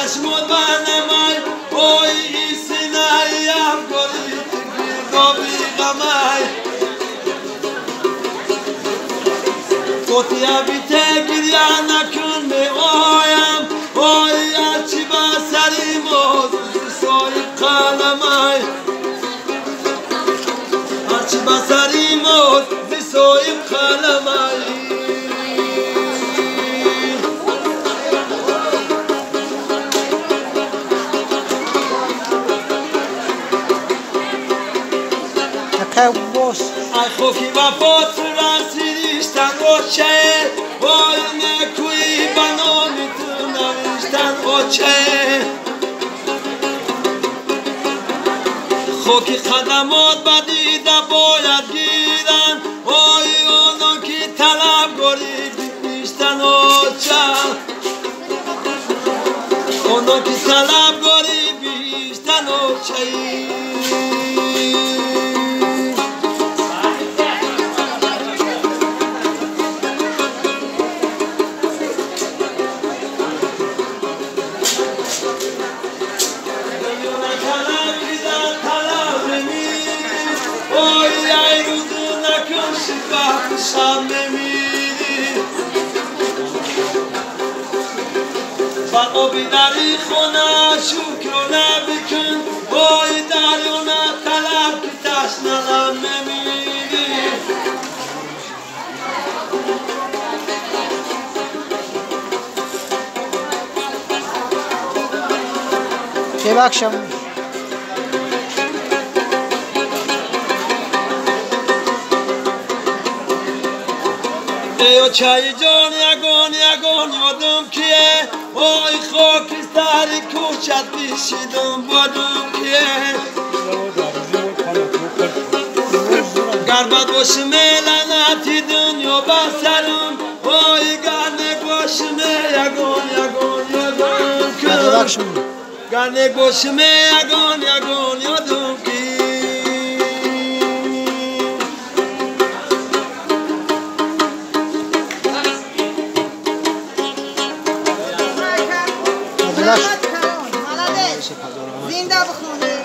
چشمون منمای اوی سینایم گلی گابی غمای گوتیا بیته گریا نکن می اویم اوی اچی بسری موز سوی قلمای اچی بسری موز سوی قلمای Boss. Ai خوکی و پاتران سریشتن اوچه وای نکوی بنا میتونم ریشتن اوچه خوکی خدمات بدیده باید گیرن وای اونا که طلب گری بیشتن اوچه اونا که طلب گری بیشتن اوچه شام میمیری با بیداری خونه شکرانه بکن وای دریونه طلب که تشنه میمیری چه بخشم ای چای جان یگان یادم کیه وای خاکستری کوچت پیشیدم بادم کیه گربت باشم لعنتی دنیا بسرم وای گرنک باشم یگان کن گرنک باشم یگان یادم کی زنده بخونی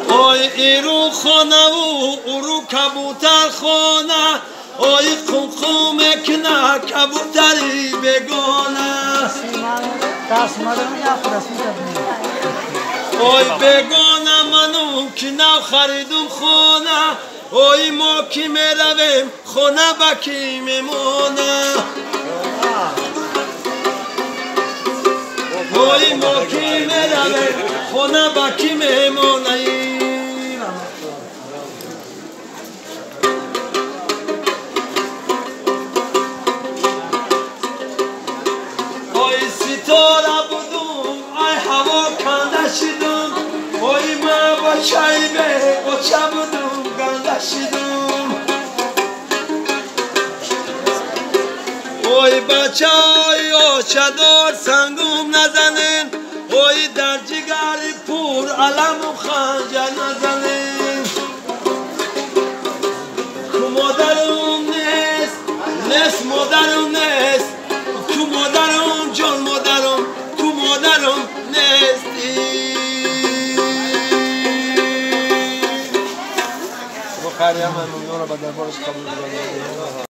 اوی ایرو خانه و اورو کبوتر خانه اوی خم کنه کبوتری بگانه اوی بگانه منو که نو خریدم خانه اوی ما کی میرویم خانه با کی میمونه اوی ما کی میرویم خانه با کی میمونه ستاره بودم ای هوا کنده شدم وای ما با چای به بچه بودم گنده شدم وای بچه های آچه دار سنگم نزنین وای در جگر پور علم و خنجر نزنین که مادرم نیست مادرم نیست که مادرم جان مادرم که مادرم نیستی بخاری هم من رو با دربارش قبول کنم